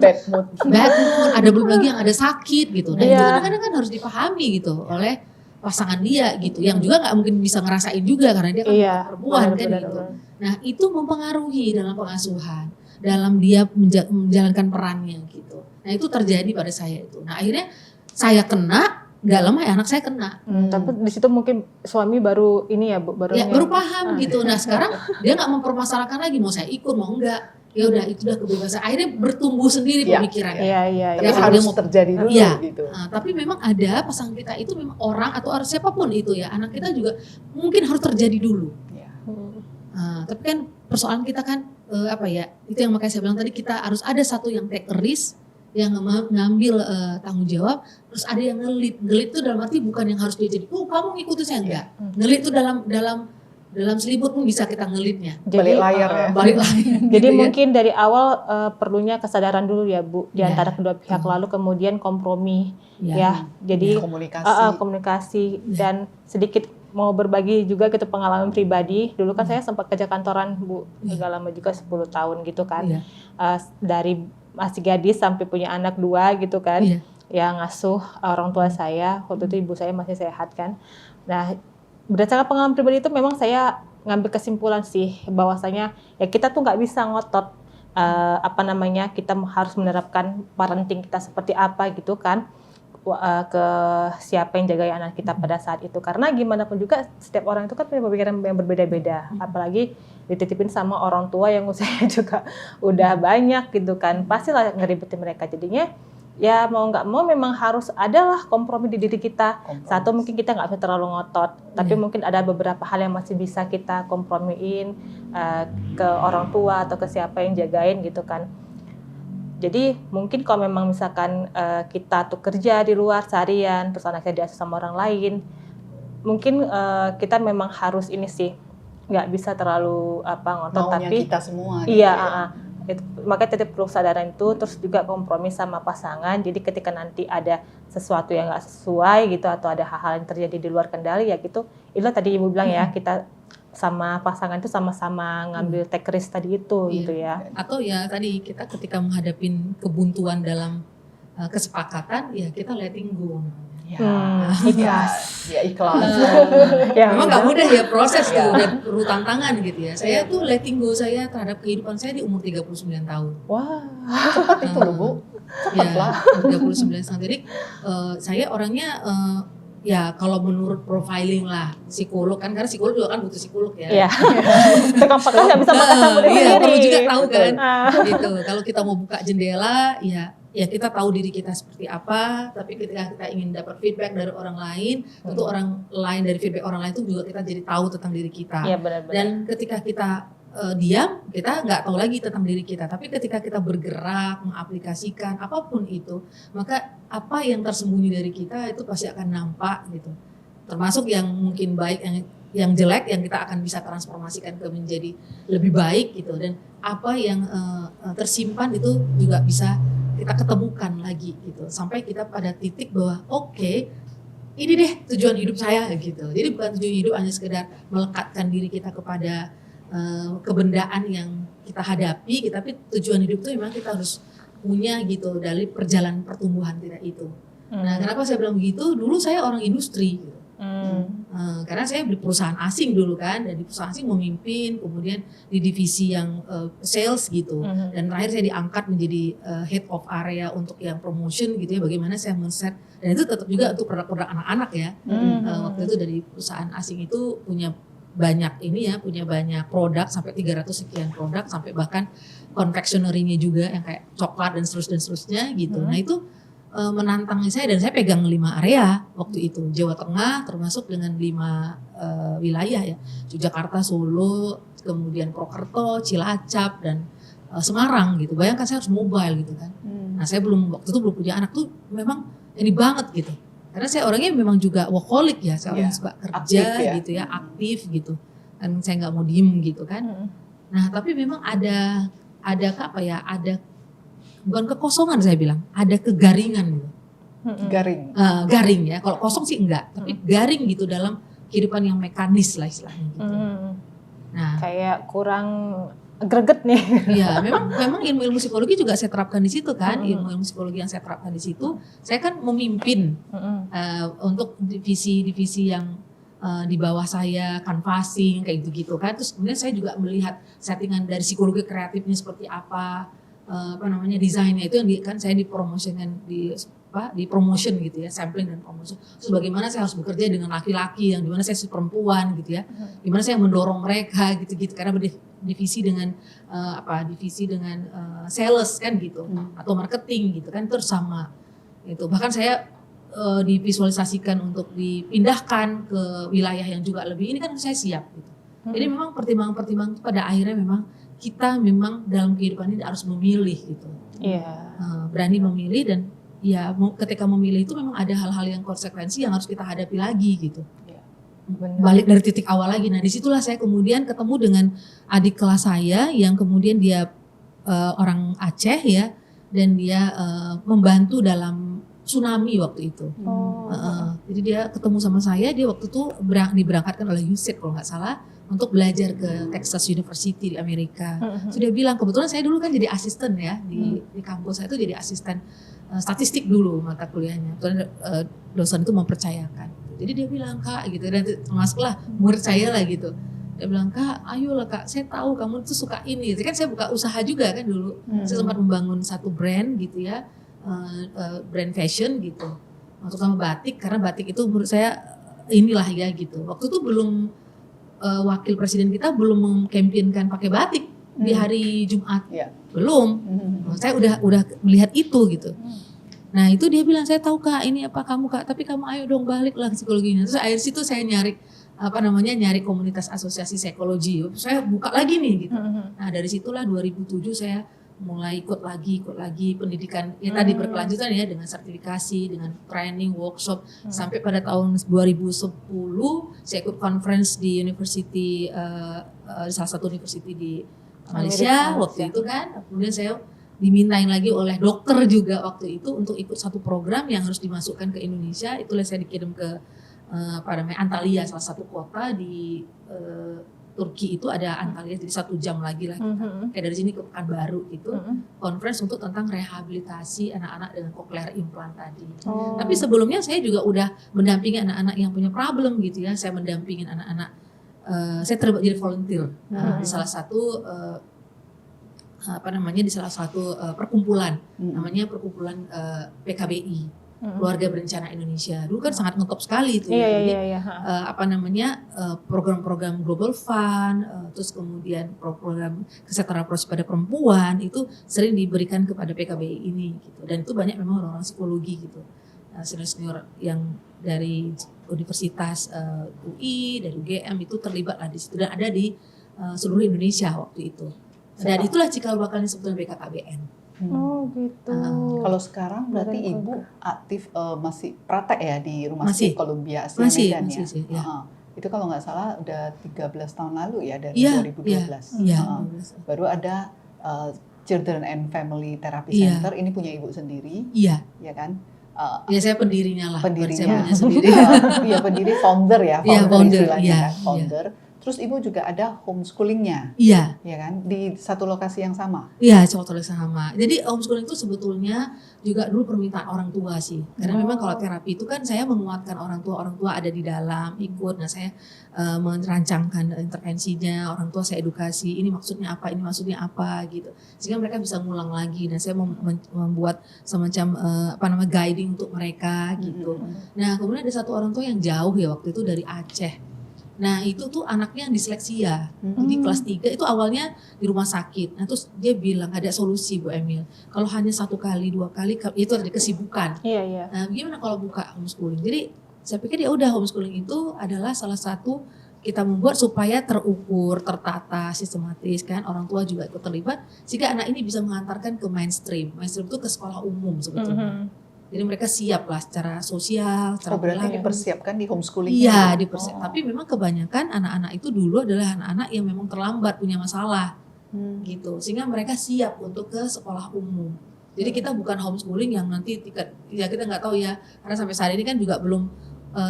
bad mood. Ada belum lagi yang ada sakit gitu. Nah itu kadang-kadang kan harus dipahami gitu oleh pasangan dia gitu, yang juga nggak mungkin bisa ngerasain juga karena dia kan perempuan kan gitu. Nah itu mempengaruhi dalam pengasuhan, dalam dia menjalankan perannya gitu. Nah itu terjadi pada saya itu. Nah akhirnya saya kena, nggak lama ya anak saya kena. Tapi di situ mungkin suami baru ini ya Bu, baru paham gitu. Nah sekarang dia nggak mempermasalahkan lagi mau saya ikut mau enggak. Ya udah itu udah kebebasan. Akhirnya bertumbuh sendiri pemikirannya. Tapi harus terjadi dulu gitu. Nah, tapi memang ada pasangan kita itu memang orang atau siapapun itu ya, anak kita juga mungkin harus terjadi dulu. Tapi kan persoalan kita kan itu yang makanya saya bilang tadi, kita harus ada satu yang take risk, yang ngambil tanggung jawab, terus ada yang ngelit. Ngelit itu dalam arti bukan yang harus dia jadi, kamu ngikutin saya, enggak. Ngelit itu dalam selimut pun bisa kita ngelitnya. Balik layar ya. Balik layar. Jadi gitu mungkin dari awal perlunya kesadaran dulu ya Bu di antara kedua pihak, lalu kemudian kompromi ya. Jadi komunikasi dan sedikit mau berbagi juga gitu pengalaman pribadi. Dulu kan saya sempat kerja kantoran Bu, agak lama juga 10 tahun gitu kan. Dari masih gadis sampai punya anak 2 gitu kan. Yang ngasuh orang tua saya, waktu itu ibu saya masih sehat kan. Nah, berdasarkan pengalaman pribadi itu memang saya ngambil kesimpulan sih bahwasanya ya kita tuh nggak bisa ngotot kita harus menerapkan parenting kita seperti apa gitu kan. Ke siapa yang jaga anak kita pada saat itu, karena gimana pun juga setiap orang itu kan punya pemikiran yang berbeda-beda, apalagi dititipin sama orang tua yang usianya juga udah banyak gitu kan, pastilah ngeribetin mereka. Jadinya ya mau nggak mau memang harus adalah kompromi di diri kita. Satu, mungkin kita nggak bisa terlalu ngotot, tapi mungkin ada beberapa hal yang masih bisa kita kompromiin ke orang tua atau ke siapa yang jagain gitu kan. Jadi mungkin kalau memang misalkan kita tuh kerja di luar seharian, terus anaknya diasuh sama orang lain, mungkin kita memang harus ini sih, nggak bisa terlalu ngotot, maunya tapi kita semua. Iya, makanya tetap perlu kesadaran itu, terus juga kompromi sama pasangan. Jadi ketika nanti ada sesuatu yang nggak sesuai gitu, atau ada hal-hal yang terjadi di luar kendali ya gitu, itu tadi Ibu bilang ya, kita sama pasangan itu sama-sama ngambil take risk tadi itu gitu ya. Atau ya tadi kita ketika menghadapin kebuntuan dalam kesepakatan, ya kita letting go. Ikhlas. Ya ikhlas. Memang nggak mudah ya proses tuh, dan perlu tantangan gitu ya. Saya tuh letting go saya terhadap kehidupan saya di umur 39 tahun. Wah, cepat itu loh Bu. Cepat lah. 39 tahun. Jadi saya orangnya ya kalau menurut profiling lah psikolog kan, karena psikolog juga kan butuh psikolog ya. Iya. Tukang pakai nggak bisa makan sambal sendiri. Iya, perlu juga tahu kan. Gitu. Kalau kita mau buka jendela, ya kita tahu diri kita seperti apa. Tapi ketika kita ingin dapat feedback dari orang lain, tentu orang lain dari feedback orang lain itu juga kita jadi tahu tentang diri kita. Iya, benar-benar. Dan ketika kita diam, kita nggak tahu lagi tentang diri kita. Tapi ketika kita bergerak, mengaplikasikan apapun itu, maka apa yang tersembunyi dari kita itu pasti akan nampak gitu. Termasuk yang mungkin baik, yang jelek, yang kita akan bisa transformasikan ke menjadi lebih baik gitu. Dan apa yang tersimpan itu juga bisa kita ketemukan lagi gitu. Sampai kita pada titik bahwa oke, ini deh tujuan hidup saya gitu. Jadi bukan tujuan hidup hanya sekedar melekatkan diri kita kepada kebendaan yang kita hadapi, tapi tujuan hidup itu memang kita harus punya gitu dari perjalanan pertumbuhan kita itu. Nah, kenapa saya bilang begitu? Dulu saya orang industri, gitu. Karena saya di perusahaan asing dulu kan, dan di perusahaan asing memimpin, kemudian di divisi yang sales gitu, dan terakhir saya diangkat menjadi head of area untuk yang promotion gitu ya. Bagaimana saya men-set, dan itu tetap juga untuk produk-produk anak-anak ya. Waktu itu dari perusahaan asing itu punya banyak punya banyak produk, sampai 300 sekian produk, sampai bahkan confectionery-nya juga yang kayak coklat dan seterusnya gitu. Nah itu menantang saya, dan saya pegang 5 area waktu itu, Jawa Tengah termasuk dengan 5 wilayah ya, Yogyakarta, Solo, kemudian Purwokerto, Cilacap, dan Semarang gitu. Bayangkan saya harus mobile gitu kan. Nah saya waktu itu belum punya anak tuh, memang ini banget gitu. Karena saya orangnya memang juga workaholic ya, saya orang suka kerja aktif, gitu ya, aktif gitu. Dan saya nggak mau diem gitu kan. Nah tapi memang ada bukan kekosongan saya bilang, ada kegaringan gitu. Garing ya, kalau kosong sih enggak, tapi garing gitu dalam kehidupan yang mekanis lah istilahnya gitu. Nah, kayak kurang greget nih. Iya, memang ilmu psikologi juga saya terapkan di situ kan. Ilmu psikologi yang saya terapkan di situ, saya kan memimpin untuk divisi-divisi yang di bawah saya, canvassing kayak gitu kan. Terus kemudian saya juga melihat settingan dari psikologi kreatifnya seperti apa desainnya itu yang kan saya dipromosikan di promotion gitu ya, sampling dan promotion. Terus bagaimana saya harus bekerja dengan laki-laki, yang dimana saya si perempuan gitu ya, dimana saya mendorong mereka gitu-gitu, karena divisi dengan sales kan gitu, atau marketing gitu kan, terus sama itu. Bahkan saya divisualisasikan untuk dipindahkan ke wilayah yang juga lebih, ini kan saya siap gitu. Jadi memang pertimbangan-pertimbangan pada akhirnya memang kita memang dalam kehidupan ini harus memilih gitu. Berani memilih, dan ya ketika memilih itu memang ada hal-hal yang konsekuensi yang harus kita hadapi lagi gitu. Balik dari titik awal lagi. Nah disitulah saya kemudian ketemu dengan adik kelas saya yang kemudian dia orang Aceh ya, dan dia membantu dalam tsunami waktu itu. Jadi dia ketemu sama saya, dia waktu itu diberangkatkan oleh USAID kalau nggak salah untuk belajar ke Texas University di Amerika. So dia bilang, kebetulan saya dulu kan jadi asisten ya di kampus saya itu jadi asisten statistik dulu mata kuliahnya. Kebetulan dosen itu mempercayakan. Jadi dia bilang, Kak gitu, dan termasuklah murid saya lah gitu. Dia bilang, Kak ayolah Kak, saya tahu kamu tuh suka ini. Jadi kan saya buka usaha juga kan dulu. Saya sempat membangun satu brand gitu ya, brand fashion gitu. Untuk sama batik, karena batik itu menurut saya inilah ya gitu. Waktu itu belum wakil presiden kita belum mengkampanyekan pakai batik di hari Jumat, belum. Saya udah melihat itu gitu. Nah itu dia bilang, saya tahu Kak, ini apa kamu Kak, tapi kamu ayo dong balik lah psikologinya. Terus akhir situ saya nyari komunitas asosiasi psikologi. Saya buka lagi nih gitu. Nah dari situlah 2007 saya mulai ikut lagi pendidikan ya tadi berkelanjutan ya, dengan sertifikasi, dengan training, workshop sampai pada tahun 2010 saya ikut conference di university salah satu university di Malaysia waktu itu kan. Kemudian saya dimintain lagi oleh dokter juga waktu itu untuk ikut satu program yang harus dimasukkan ke Indonesia. Itulah saya dikirim ke Antalya, salah satu kota di Turki itu ada Antalya, jadi 1 jam lagi lah kita. Kayak dari sini ke Pekanbaru itu conference untuk tentang rehabilitasi anak-anak dengan cochlear implant tadi. Tapi sebelumnya saya juga udah mendampingi anak-anak yang punya problem gitu ya. Saya mendampingin anak-anak, saya terlibat jadi volunteer di salah satu di salah satu perkumpulan namanya perkumpulan PKBI. Keluarga Berencana Indonesia dulu kan sangat ngetop sekali itu program-program Global Fund, terus kemudian program kesejahteraan pada perempuan itu sering diberikan kepada PKBI ini gitu. Dan itu banyak memang orang-orang psikologi gitu, senior-senior yang dari Universitas UI, dari UGM itu terlibat lah di situ dan ada di seluruh Indonesia waktu itu. Dan itulah cikal bakalnya sebetulnya BKKBN. Oh gitu. Kalau sekarang berarti Ibu aktif masih praktek ya di Rumah Sakit Columbia Asia Medan ya? Itu kalau nggak salah udah 13 tahun lalu ya, dari 2012. Baru ada Children and Family Therapy Center, ini punya Ibu sendiri, ya kan? Ya saya pendirinya lah. Pendirinya. Saya punya sendiri. Iya pendiri, founder ya, founder. Terus Ibu juga ada homeschoolingnya, ya kan? Di satu lokasi yang sama? Iya, satu lokasi yang sama. Jadi homeschooling itu sebetulnya juga dulu permintaan orang tua sih. Karena memang kalau terapi itu kan saya menguatkan orang tua ada di dalam ikut. Nah saya merancangkan intervensinya, orang tua saya edukasi, ini maksudnya apa gitu. Sehingga mereka bisa ngulang lagi. Nah saya membuat semacam guiding untuk mereka gitu. Nah kemudian ada satu orang tua yang jauh ya waktu itu dari Aceh. Nah itu tuh anaknya yang disleksia, jadi kelas 3 itu awalnya di rumah sakit. Nah terus dia bilang ada solusi Bu Emil, kalau hanya 1 kali 2 kali itu ada kesibukan. Nah gimana kalau buka homeschooling? Jadi saya pikir ya udah, homeschooling itu adalah salah satu kita membuat supaya terukur, tertata, sistematis kan, orang tua juga ikut terlibat sehingga anak ini bisa mengantarkan ke mainstream. Mainstream itu ke sekolah umum sebetulnya. Jadi mereka siap lah secara sosial, secara berarti dipersiapkan di homeschooling. Iya, dipersiapkan. Tapi memang kebanyakan anak-anak itu dulu adalah anak-anak yang memang terlambat punya masalah, gitu. Sehingga mereka siap untuk ke sekolah umum. Jadi kita bukan homeschooling yang nanti tingkat, ya kita nggak tahu ya. Karena sampai saat ini kan juga belum,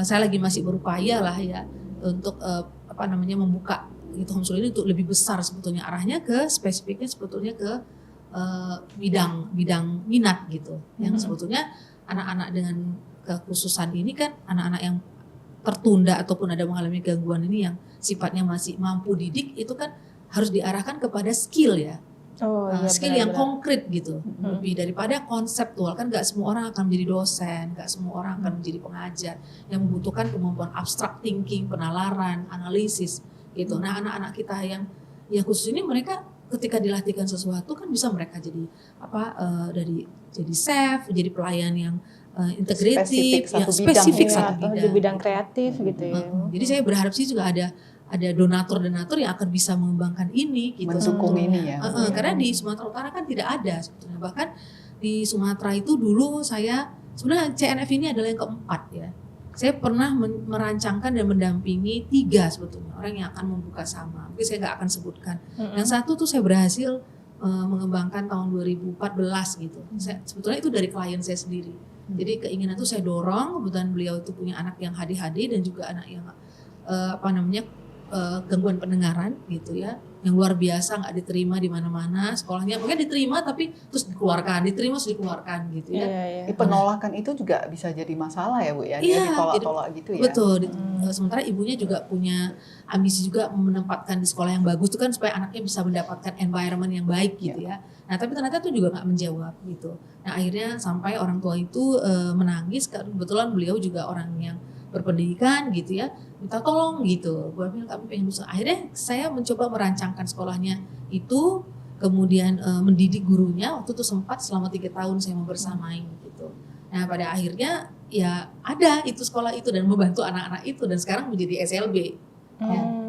saya lagi masih berupaya lah ya untuk membuka gitu homeschooling untuk lebih besar sebetulnya, arahnya ke spesifiknya sebetulnya ke bidang minat gitu, yang sebetulnya anak-anak dengan kekhususan ini kan anak-anak yang tertunda ataupun ada mengalami gangguan ini yang sifatnya masih mampu didik, itu kan harus diarahkan kepada skill ya, skill yang konkret gitu, lebih daripada konseptual. Kan nggak semua orang akan menjadi dosen, nggak semua orang akan menjadi pengajar, yang membutuhkan kemampuan abstract thinking, penalaran, analisis gitu. Nah anak-anak kita yang khusus ini, mereka ketika dilatihkan sesuatu kan bisa mereka jadi jadi chef, jadi pelayan yang integratif, spesifik satu bidang, di bidang kreatif gitu ya. Jadi saya berharap sih juga ada donatur yang akan bisa mengembangkan ini gitu, mendukung ini ya. Karena di Sumatera Utara kan tidak ada sebetulnya. Bahkan di Sumatera itu dulu saya sebenarnya CNF ini adalah yang keempat ya. Saya pernah merancangkan dan mendampingi 3 sebetulnya orang yang akan membuka sama. Mungkin saya nggak akan sebutkan. Yang satu tuh saya berhasil mengembangkan tahun 2014 gitu. Sebetulnya itu dari klien saya sendiri. Jadi keinginan itu saya dorong, kebetulan beliau itu punya anak yang ADHD dan juga anak yang gangguan pendengaran gitu ya, yang luar biasa, nggak diterima di mana-mana sekolahnya, mungkin diterima tapi terus dikeluarkan, diterima terus dikeluarkan gitu ya. Penolakan itu juga bisa jadi masalah ya Bu ya, Iya, ditolak-tolak gitu ya. Betul. Sementara ibunya juga punya ambisi juga menempatkan di sekolah yang bagus itu kan supaya anaknya bisa mendapatkan environment yang baik gitu ya. Nah tapi ternyata itu juga nggak menjawab gitu. Nah akhirnya sampai orang tua itu menangis, kebetulan beliau juga orang yang berpendidikan gitu ya, minta tolong gitu. Gue bilang kami pengen bisa. Akhirnya saya mencoba merancangkan sekolahnya itu, kemudian mendidik gurunya. Waktu itu sempat selama 3 tahun saya membersamai gitu. Nah pada akhirnya ya ada itu sekolah itu dan membantu anak-anak itu dan sekarang menjadi SLB.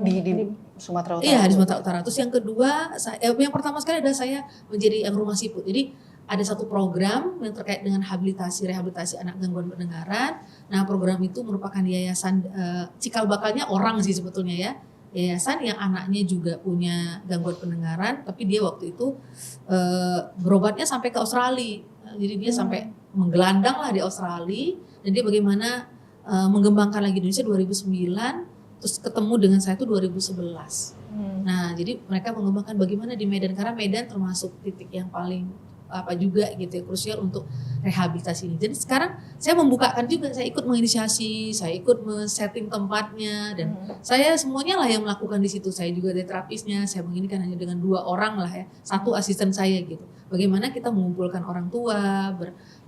Di Sumatera Utara. Iya di Sumatera Utara. Terus yang kedua, yang pertama sekali adalah saya menjadi yang rumah siput. Jadi ada satu program yang terkait dengan rehabilitasi anak gangguan pendengaran. Nah program itu merupakan yayasan, cikal bakalnya orang sih sebetulnya ya. Yayasan yang anaknya juga punya gangguan pendengaran, tapi dia waktu itu berobatnya sampai ke Australia. Jadi dia sampai menggelandang lah di Australia, dan dia bagaimana mengembangkan lagi di Indonesia 2009, terus ketemu dengan saya itu 2011. Nah jadi mereka mengembangkan bagaimana di Medan, karena Medan termasuk titik yang paling juga gitu ya, krusial untuk rehabilitasi ini. Jadi sekarang saya membukakan juga, saya ikut menginisiasi, saya ikut men-setting tempatnya, dan saya semuanya lah yang melakukan di situ. Saya juga ada terapisnya, saya begini kan hanya dengan 2 orang lah ya, 1 asisten saya gitu. Bagaimana kita mengumpulkan orang tua,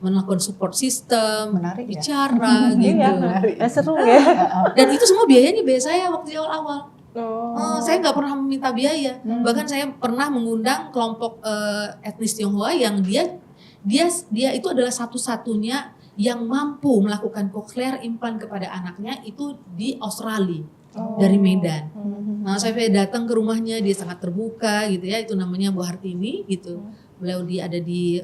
melakukan support system, menarik, bicara ya? gitu. Seru ya. Dan itu semua biayanya biaya saya waktu di awal-awal. Saya nggak pernah meminta biaya, bahkan saya pernah mengundang kelompok etnis Tionghoa yang dia itu adalah satu-satunya yang mampu melakukan cochlear implant kepada anaknya itu di Australia, dari Medan. Nah saya datang ke rumahnya, dia sangat terbuka gitu ya, itu namanya Bu Hartini gitu. Beliau ada di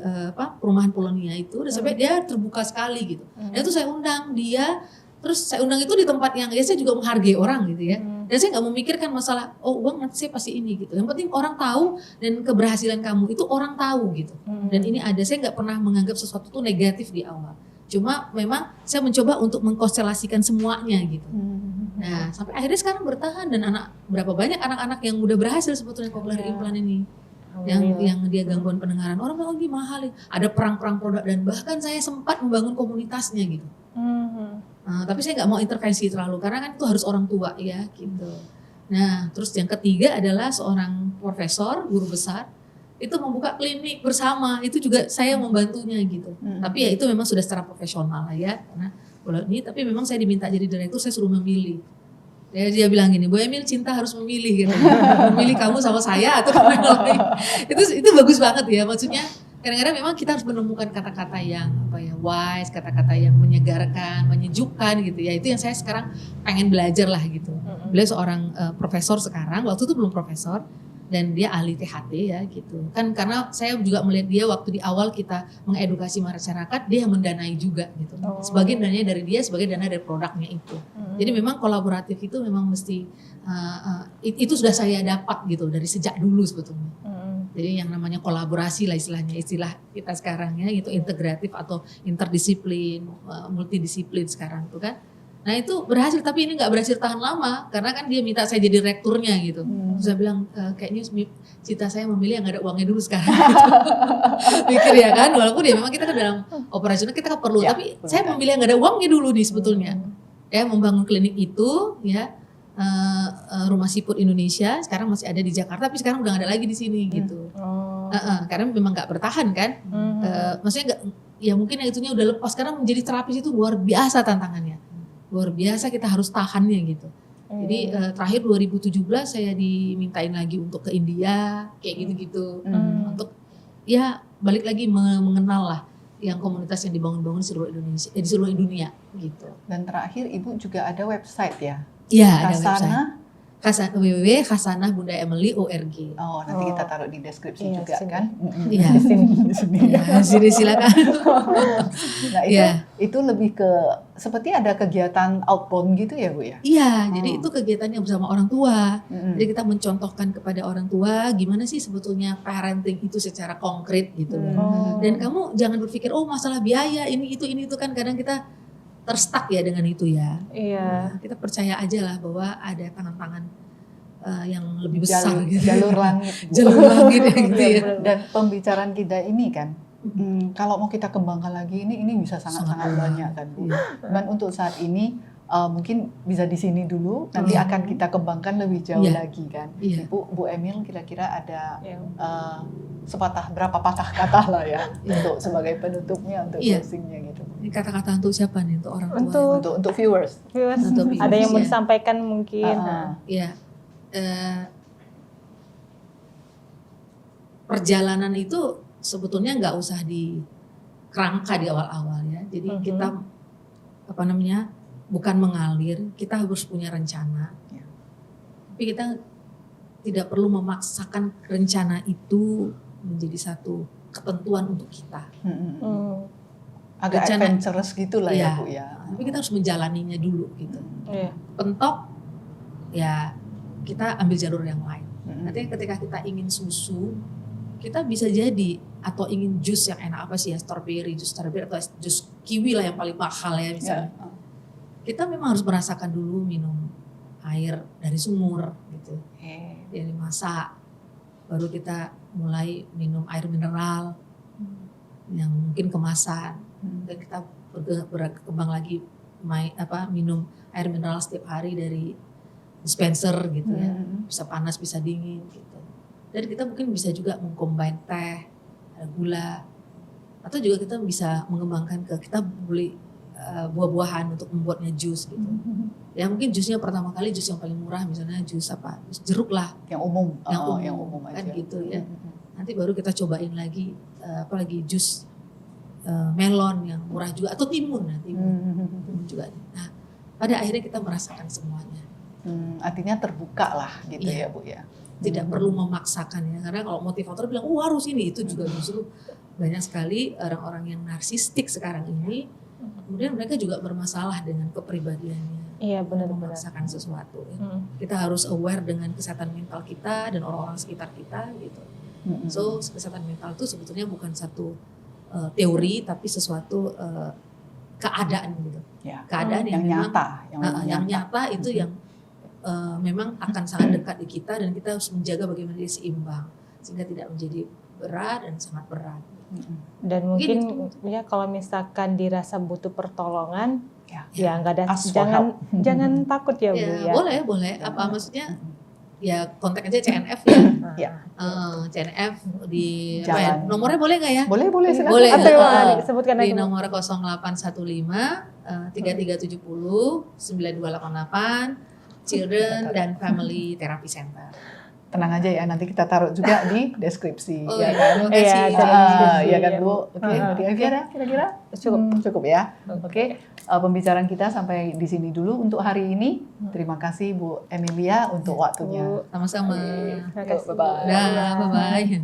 perumahan Polonia itu, dan sampai dia terbuka sekali gitu. Dan itu saya undang dia. Terus saya undang itu di tempat yang saya juga menghargai orang gitu ya. Dan saya nggak memikirkan masalah, uang nanti saya pasti ini gitu. Yang penting orang tahu, dan keberhasilan kamu itu orang tahu gitu. Dan ini saya nggak pernah menganggap sesuatu itu negatif di awal. Cuma memang saya mencoba untuk mengkonstelasikan semuanya gitu. Nah sampai akhirnya sekarang bertahan, dan berapa banyak anak-anak yang udah berhasil sebetulnya cochlear implant ini. Yang dia gangguan pendengaran. Orang bilang lagi mahal ya. Ada perang-perang produk, dan bahkan saya sempat membangun komunitasnya gitu. Tapi saya nggak mau intervensi terlalu, karena kan itu harus orang tua ya gitu. Nah terus yang ketiga adalah seorang profesor, guru besar, itu membuka klinik bersama, itu juga saya membantunya gitu. Tapi ya itu memang sudah secara profesional lah ya, karena ini tapi memang saya diminta jadi direktur, saya suruh memilih. Dia bilang gini, Bu Emil, cinta harus memilih gitu. Memilih kamu sama saya atau kamu yang lain. Itu bagus banget ya, maksudnya kadang-kadang memang kita harus menemukan kata-kata yang wise, kata-kata yang menyegarkan, menyejukkan gitu ya. Itu yang saya sekarang pengen belajar lah gitu. Beliau seorang profesor sekarang, waktu itu belum profesor, dan dia ahli THT ya gitu. Kan karena saya juga melihat dia waktu di awal kita mengedukasi masyarakat, dia yang mendanai juga gitu. Sebagian dananya dari dia, sebagian dana dari produknya itu. Jadi memang kolaboratif itu memang mesti itu sudah saya dapat gitu dari sejak dulu sebetulnya. Jadi yang namanya kolaborasi lah istilahnya, istilah kita sekarang ya gitu, integratif atau interdisiplin, multidisiplin sekarang tuh kan. Nah itu berhasil, tapi ini nggak berhasil tahan lama, karena kan dia minta saya jadi rekturnya gitu. Terus saya bilang kayaknya cita saya memilih yang nggak ada uangnya dulu sekarang. Gitu. Pikir ya kan, walaupun ya memang kita kan dalam operasional kita kan perlu, ya, tapi saya memilih yang nggak ada uangnya dulu nih sebetulnya. Ya membangun klinik itu ya. Rumah Siput Indonesia sekarang masih ada di Jakarta, tapi sekarang udah gak ada lagi di sini gitu. Karena memang nggak bertahan kan. Maksudnya ya mungkin yang itunya udah lepas, karena menjadi terapis itu luar biasa tantangannya, luar biasa, kita harus tahannya gitu. Jadi terakhir 2017 saya dimintain lagi untuk ke India kayak gitu-gitu, untuk ya balik lagi mengenal lah yang komunitas yang dibangun-bangun di seluruh Indonesia, di seluruh dunia gitu. Dan terakhir Ibu juga ada website ya? Iya, ada Kasana website. www.khasanahbundaemily.org. Oh, nanti kita taruh di deskripsi Iya, juga sini. kan. Iya. Di sini. Ya, sini silakan. Nah, Iya. itu lebih ke seperti ada kegiatan outbound gitu ya, Bu ya? Iya, jadi itu kegiatannya bersama orang tua. Mm-mm. Jadi kita mencontohkan kepada orang tua gimana sih sebetulnya parenting itu secara konkret gitu. Oh. Dan kamu jangan berpikir oh masalah biaya ini itu kan kadang kita terstuck ya dengan itu ya. Iya. Nah, kita percaya aja lah bahwa ada tangan-tangan yang lebih besar gitu. Jalur langit. Bu. Jalur langit gitu ya. Dan pembicaraan kita ini kan, kalau mau kita kembangkan lagi ini bisa sangat-sangat banyak kan, Bu. Dan untuk saat ini mungkin bisa di sini dulu, nanti akan kita kembangkan lebih jauh lagi kan. Iya. Bu Emil kira-kira ada Iya. berapa patah kata lah ya untuk sebagai penutupnya, untuk closingnya gitu. Ini kata-kata untuk siapa nih? Untuk orang tua. Untuk viewers. Untuk viewers, ada yang mau ya. disampaikan mungkin. Iya. Perjalanan itu sebetulnya nggak usah dikerangka di awal-awal ya. Jadi kita bukan mengalir, kita harus punya rencana. Ya. Tapi kita tidak perlu memaksakan rencana itu menjadi satu ketentuan untuk kita. Agak Rencana- adventurous gitu lah ya, Bu ya. Tapi kita harus menjalaninya dulu gitu. Iya. Pentok, ya kita ambil jalur yang lain. Nanti ketika kita ingin susu, kita bisa jadi atau ingin jus yang enak apa sih ya, strawberry atau jus kiwi lah yang paling mahal ya misalnya. Kita memang harus merasakan dulu minum air dari sumur gitu, dari masak, baru kita mulai minum air mineral yang mungkin kemasan, dan kita berkembang lagi minum air mineral setiap hari dari dispenser gitu ya, bisa panas bisa dingin gitu. Dan kita mungkin bisa juga mengcombine teh, gula, atau juga kita bisa mengembangkan kita beli buah-buahan untuk membuatnya jus gitu. Ya mungkin jusnya pertama kali jus yang paling murah misalnya jus jeruk lah. Yang umum. Yang umum kan aja. gitu ya. Nanti baru kita cobain lagi apalagi jus melon yang murah juga atau timun timun juga. Nah pada akhirnya kita merasakan semuanya. Artinya terbuka lah gitu ya Bu ya. Tidak perlu memaksakan ya, karena kalau motivator bilang harus ini itu juga justru banyak sekali orang-orang yang narsistik sekarang ini, kemudian mereka juga bermasalah dengan kepribadiannya. Iya benar-benar. Memaksakan sesuatu ya. Kita harus aware dengan kesehatan mental kita dan orang-orang sekitar kita gitu. So kesehatan mental itu sebetulnya bukan satu teori tapi sesuatu keadaan gitu. Ya. Keadaan yang nyata, yang nyata itu yang memang akan sangat dekat di kita dan kita harus menjaga bagaimana dia seimbang sehingga tidak menjadi berat dan sangat berat. Dan mungkin ya kalau misalkan dirasa butuh pertolongan, ya nggak ada, jangan takut ya Bu ya. Boleh. Apa maksudnya? Ya kontak aja CNF ya. CNF di nomornya boleh nggak ya? Boleh silakan. Boleh. Sebutkan di nomor 0815 3370 9288 Children dan Family Therapy Center. Tenang aja ya, nanti kita taruh juga di deskripsi. Oh, ya kan? Iya kan Bu. Oke, kira-kira cukup ya. Oke. Pembicaraan kita sampai di sini dulu untuk hari ini. Terima kasih Bu Emilia untuk waktunya. Sama-sama. Bye-bye. Bye-bye.